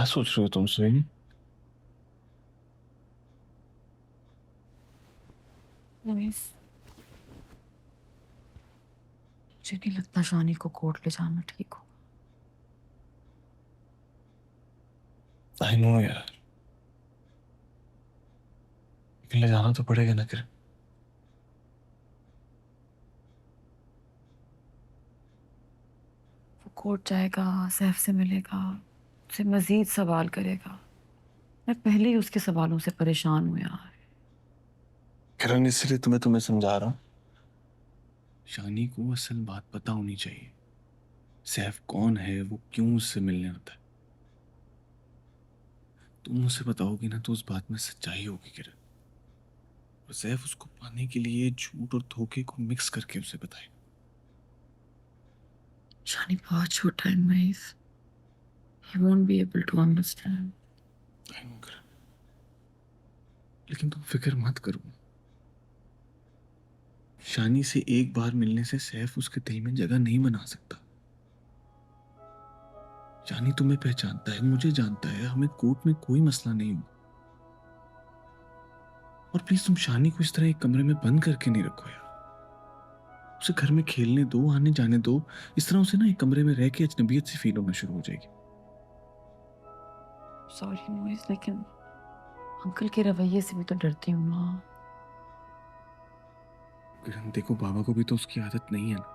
सोच रहे हो तुम सुहेनी? मुझे नहीं लगता शानी को कोर्ट ले जाना ठीक हो। आई नो यार, लेकिन ले जाना तो पड़ेगा ना किरण। वो कोर्ट जाएगा, सैफ से मिलेगा, उससे मजीद सवाल करेगा। मैं पहले ही उसके सवालों से परेशान हूं यार। किरण, इसलिए तुम्हें तुम्हें समझा रहा हूँ। शानी को असल बात पता होनी चाहिए। सैफ कौन है, वो क्यों उससे मिलने आता है। तुम उसे बताओगी ना तो उस बात में सच्चाई होगी किरण। और सैफ उसको पाने के लिए झूठ और धोखे को मिक्स करके उसे बताएगा। शानी बहुत छोटा है Mahesh. He won't be able to understand. I know Kiran, लेकिन तुम फिक्र मत करो। शानी से एक बार मिलने से सैफ उसके दिल में जगह नहीं बना सकता। शानी तुम्हें पहचानता है, मुझे जानता है, हमें कोर्ट में कोई मसला नहीं होगा। और प्लीज तुम शानी को इस तरह एक कमरे में बंद करके नहीं रखो यार। उसे घर में खेलने दो, आने जाने दो। इस तरह उसे ना एक कमरे में रह के अजनबियत सी फील होना शुरू हो जाएगी। सॉरी मोइस, लेकिन अंकल के रवैये से भी तो डरती हूँ ना। किरण देखो, बाबा को भी तो उसकी आदत नहीं है ना।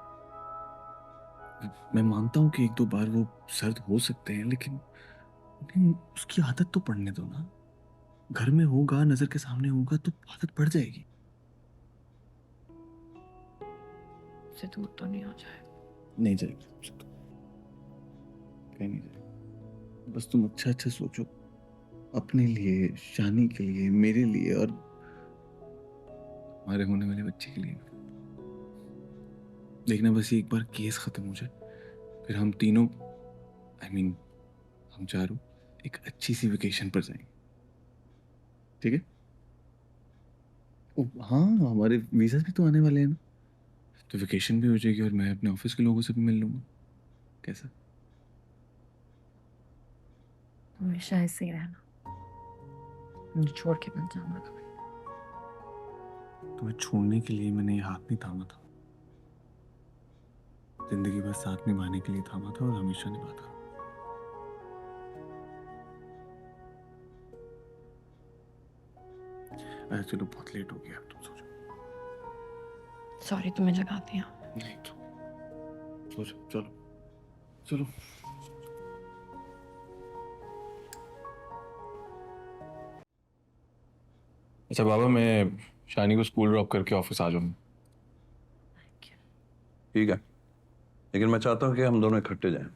मैं मानता हूँ कि एक दो बार वो सर्द हो सकते हैं, लेकिन उसकी आदत तो पड़ने दो ना। घर में होगा, नजर के सामने होगा तो आदत पड़ जाएगी। उससे दूर तो नहीं हो जाए। नहीं जाएगी तुमसे तो, कहीं नहीं जाएगी। बस तुम अच्छा अच्छा सोचो, अपने लिए, शानी के लिए, मेरे लिए और हमारे होने वाले बच्चे के लिए। देखना बस ये एक बार केस खत्म हो जाए, फिर हम तीनों, आई मीन हम चारों, एक अच्छी सी वेकेशन पर जाएंगे। ठीक है? हाँ, हमारे वीजा भी तो आने वाले हैं ना। तो वेकेशन भी हो जाएगी और मैं अपने ऑफिस के लोगों से भी मिल लूंगा। कैसा? हमेशा ऐसे ही रहना, मुझे छोड़ के मत जाना कभी। तुम्हें छोड़ने के लिए मैंने ये हाथ नहीं थामा था। जिंदगी भर साथ निभाने के लिए थामा था और हमेशा निभाता रहा। चलो बहुत लेट हो गया, अब तुम सो जाओ। सॉरी तुम्हें जगाती हूँ। नहीं तो सो जाओ, चलो चलो। अच्छा बाबा, मैं शानी को स्कूल ड्रॉप करके ऑफिस आ जाऊंगा। ठीक है, लेकिन मैं चाहता हूँ कि हम दोनों इकट्ठे जाएं।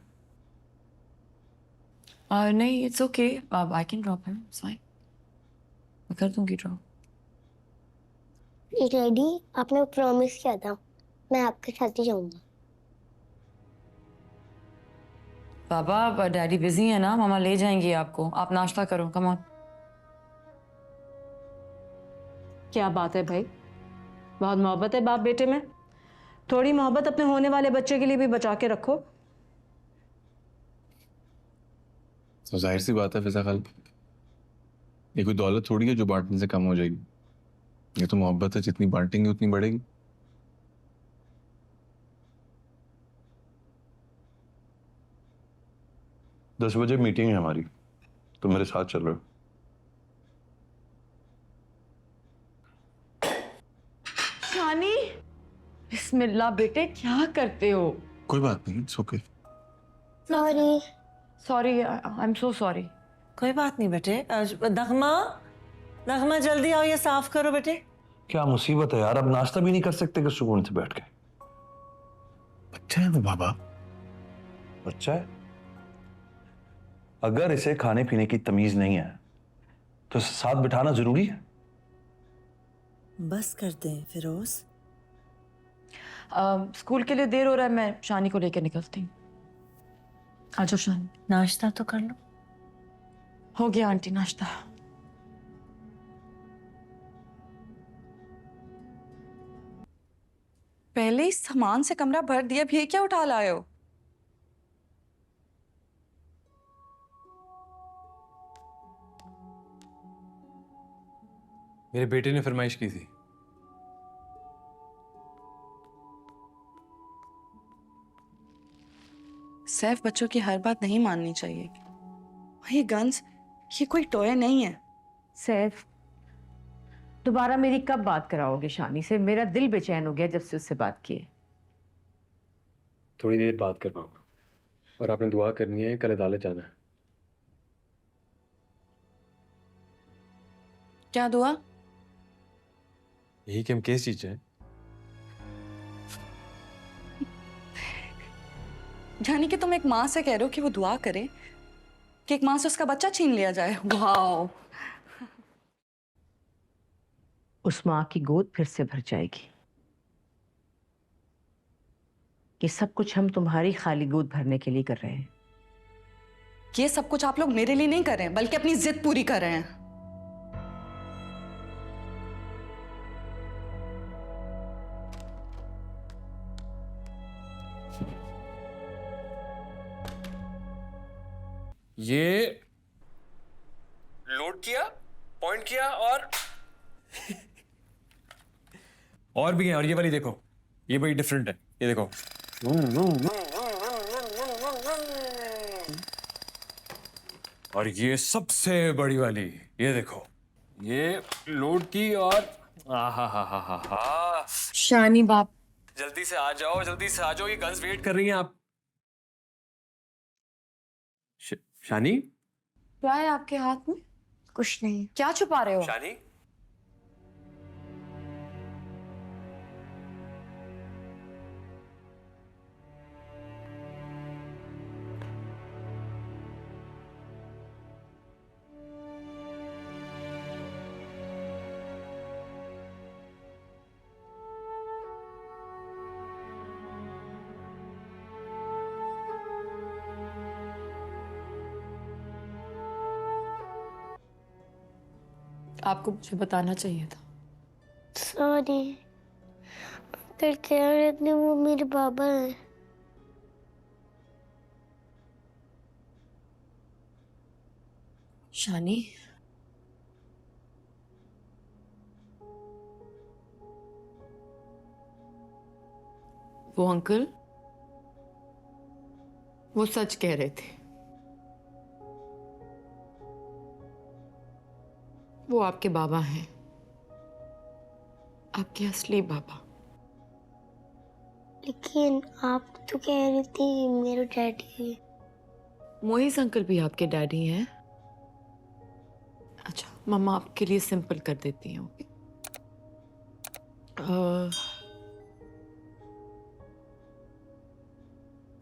नहीं, it's okay, I can drop him, it's fine. मैं कर दूंगी ड्रॉप। डैडी, आपने प्रॉमिस किया था मैं आपके साथ ही जाऊंगा। पापा डैडी बिजी है ना, मामा ले जाएंगी आपको। आप नाश्ता करो, कम ऑन। क्या बात है भाई, बहुत मोहब्बत है बाप बेटे में। थोड़ी मोहब्बत अपने होने वाले बच्चे के लिए भी बचा के रखो। तो जाहिर सी बात है फिजा खाल, ये कोई दौलत थोड़ी है जो बांटने से कम हो जाएगी। ये तो मोहब्बत है, जितनी बांटेंगे उतनी बढ़ेगी। 10 बजे मीटिंग है हमारी, तो मेरे साथ चल रहे हो? शानी, बिस्मिल्लाह बेटे, क्या करते हो? कोई बात नहीं, it's okay. Sorry. Sorry, I am so sorry. कोई बात नहीं बेटे। नगमा, नगमा जल्दी आओ, ये साफ करो बेटे। क्या मुसीबत है यार, अब नाश्ता भी नहीं कर सकते कि सुकून से बैठ के? अच्छा है वो बाबा। बच्चा है, अगर इसे खाने पीने की तमीज नहीं है तो इसे साथ बिठाना जरूरी है। बस कर दें फिरोज। स्कूल के लिए देर हो रहा है, मैं शानी को लेकर निकलती हूँ। आ जाओ शानी। नाश्ता तो कर लो। हो गया आंटी नाश्ता। पहले ही सामान से कमरा भर दिया, अब ये क्या उठा लाए हो? मेरे बेटे ने फरमाइश की थी। सैफ, बच्चों की हर बात नहीं माननी चाहिए। ये गन्स, ये कोई टॉय नहीं है। सैफ, दोबारा मेरी कब बात कराओगे शानी से? मेरा दिल बेचैन हो गया जब से उससे बात की है। थोड़ी देर बात कर पाऊंगा, और आपने दुआ करनी है, कल अदालत जाना है। क्या दुआ? यही कि हम केस जीत जाए। यानी कि तुम एक माँ से कह रहे हो कि वो दुआ करे कि एक माँ से उसका बच्चा छीन लिया जाए? वाओ! उस माँ की गोद फिर से भर जाएगी। ये सब कुछ हम तुम्हारी खाली गोद भरने के लिए कर रहे हैं। ये सब कुछ आप लोग मेरे लिए नहीं कर रहे हैं, बल्कि अपनी जिद पूरी कर रहे हैं। ये लोड किया, पॉइंट किया, और भी है। और ये वाली देखो, ये बड़ी डिफरेंट है। ये देखो, और ये सबसे बड़ी वाली, ये देखो, ये लोड की। और आहा हा हा हा हा। शानी बाप, जल्दी से आ जाओ, जल्दी से आ जाओ, ये गन्स वेट कर रही हैं आप। शानी, क्या है आपके हाथ में? कुछ नहीं। क्या छुपा रहे हो? शानी, आपको मुझे बताना चाहिए था। सॉरी, अंकल कह रहे थे वो मेरे बाबा हैं। शानी, वो अंकल, वो सच कह रहे थे। वो आपके बाबा हैं, आपके असली बाबा। लेकिन आप तो कह रही थी मेरे डैडी। मोहित अंकल भी आपके डैडी हैं? अच्छा, मम्मा आपके लिए सिंपल कर देती हूँ।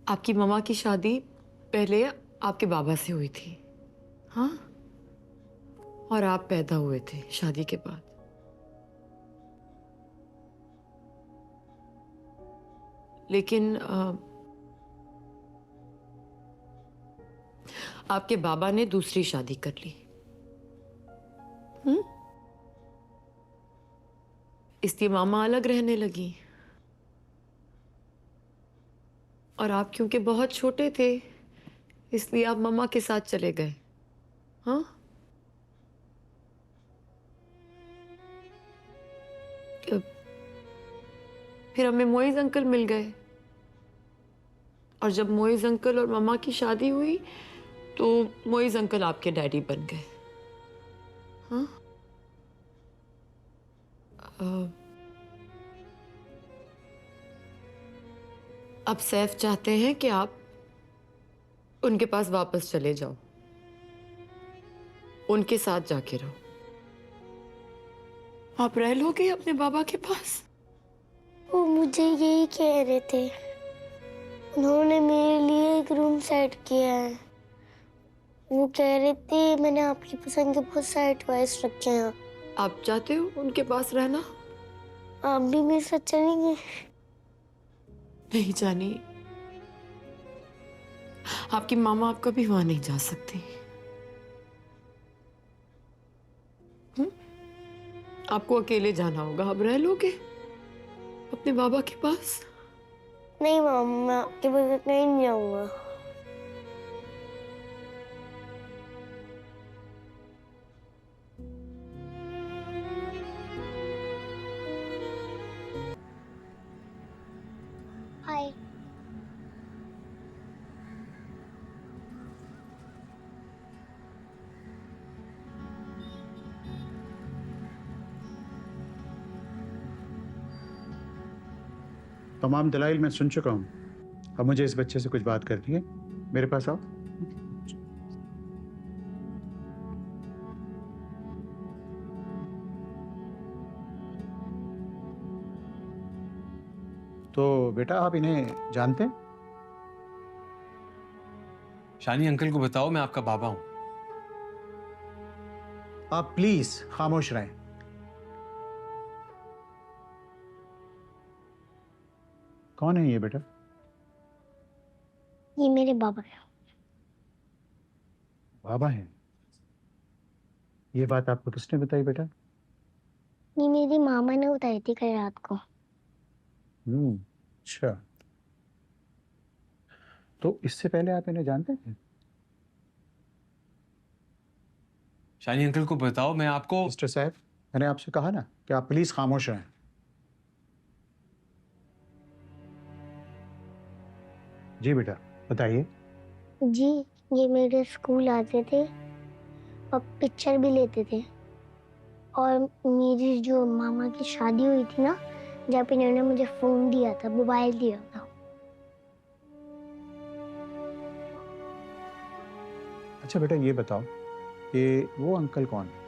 आपकी मम्मा की शादी पहले आपके बाबा से हुई थी, हाँ? और आप पैदा हुए थे शादी के बाद। लेकिन आपके बाबा ने दूसरी शादी कर ली, इसलिए मामा अलग रहने लगी। और आप क्योंकि बहुत छोटे थे, इसलिए आप मम्मा के साथ चले गए, हाँ? फिर हमें मोइज अंकल मिल गए, और जब मोइज अंकल और मम्मा की शादी हुई तो मोइज अंकल आपके डैडी बन गए, हाँ? अब सैफ चाहते हैं कि आप उनके पास वापस चले जाओ, उनके साथ जाके रहो। आप रह लोगे अपने बाबा के पास? वो मुझे यही कह रहे थे। उन्होंने मेरे लिए एक रूम सेट किया है। वो कह रहे थे मैंने आपकी पसंद के बहुत सारे टॉयज रखे हैं। आप चाहते हो उनके पास रहना? आप भी मेरे साथ चलेंगे? नहीं जानी, आपकी मामा आप कभी वहां नहीं जा सकती। आपको अकेले जाना होगा। अब रह लोगे अपने बाबा के पास? नहीं मामा, मैं आपके बगैर कहीं नहीं जाऊंगा। तमाम दलाइल मैं सुन चुका हूँ। अब मुझे इस बच्चे से कुछ बात करनी है। मेरे पास आओ। तो बेटा आप इन्हें जानते हैं? शानी अंकल को बताओ मैं आपका बाबा हूं। आप प्लीज खामोश रहें। कौन है ये बेटा? ये मेरे बाबा है। बाबा हैं? ये बात आपको किसने बताई बेटा? ये मेरी मामा ने बताई थी कल रात को। अच्छा। तो इससे पहले आप इन्हें जानते थे? शानी अंकल को बताओ मैं आपको। मिस्टर साहब, मैंने आपसे कहा ना कि आप प्लीज खामोश रहें। जी बेटा बताइए। जी, ये मेरे स्कूल आते थे और पिक्चर भी लेते थे। और मेरी जो मामा की शादी हुई थी ना, जब इन्होंने मुझे फोन दिया था, मोबाइल दिया था। अच्छा बेटा ये बताओ कि वो अंकल कौन है?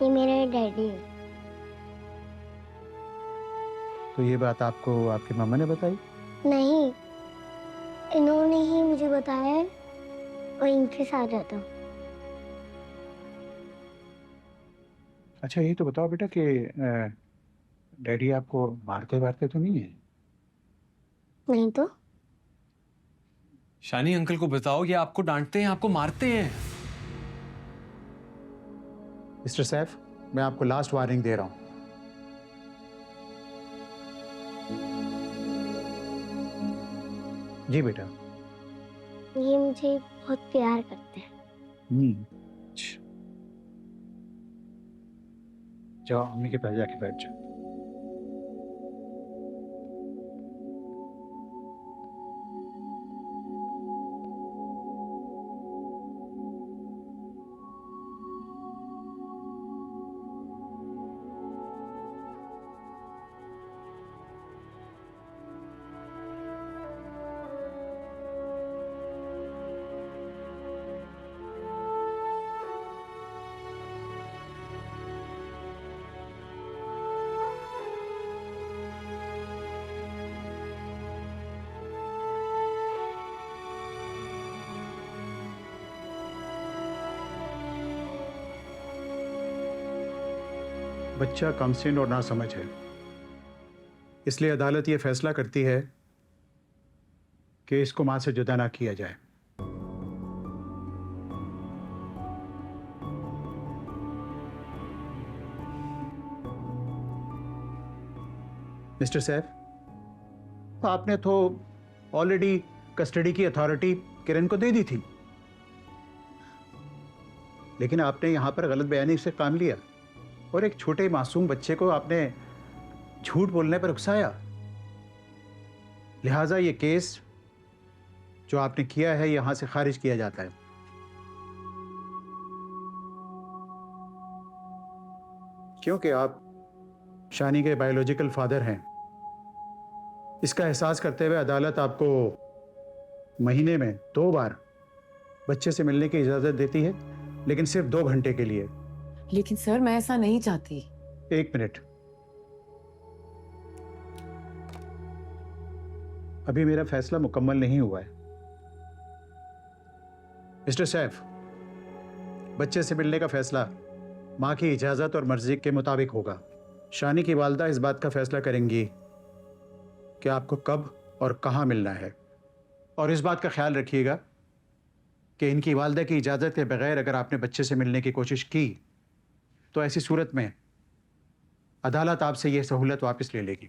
ये मेरे डैडी है। तो ये बात आपको आपकी मामा ने बताई? नहीं, इन्होंने ही मुझे बताया है और इनके साथ रहता हूँ। अच्छा ये तो बताओ बेटा कि डैडी आपको मारते वारते तो नहीं है? नहीं तो। शानी अंकल को बताओ ये आपको डांटते हैं, आपको मारते हैं। मिस्टर सैफ, मैं आपको लास्ट वार्निंग दे रहा हूं। जी बेटा। ये मुझे बहुत प्यार करते हैं। अच्छा। जाओ अम्मी के पास जाके बैठ जाओ। बच्चा कमसिन और नासमझ है, इसलिए अदालत ये फैसला करती है कि इसको मां से जुदा ना किया जाए। मिस्टर सैफ, आपने तो ऑलरेडी कस्टडी की अथॉरिटी किरण को दे दी थी, लेकिन आपने यहां पर गलत बयानी से काम लिया और एक छोटे मासूम बच्चे को आपने झूठ बोलने पर उकसाया। लिहाजा ये केस जो आपने किया है यहां से खारिज किया जाता है। क्योंकि आप शानी के बायोलॉजिकल फादर हैं। इसका एहसास करते हुए अदालत आपको महीने में 2 बार बच्चे से मिलने की इजाजत देती है, लेकिन सिर्फ 2 घंटे के लिए। लेकिन सर मैं ऐसा नहीं चाहती। 1 मिनट। अभी मेरा फैसला मुकम्मल नहीं हुआ है। मिस्टर सैफ, बच्चे से मिलने का फैसला मां की इजाजत और मर्जी के मुताबिक होगा। शानी की वालिदा इस बात का फैसला करेंगी कि आपको कब और कहां मिलना है, और इस बात का ख्याल रखिएगा कि इनकी वालिदा की इजाजत के बगैर अगर आपने बच्चे से मिलने की कोशिश की तो ऐसी सूरत में अदालत आपसे यह सहूलत वापस ले लेगी।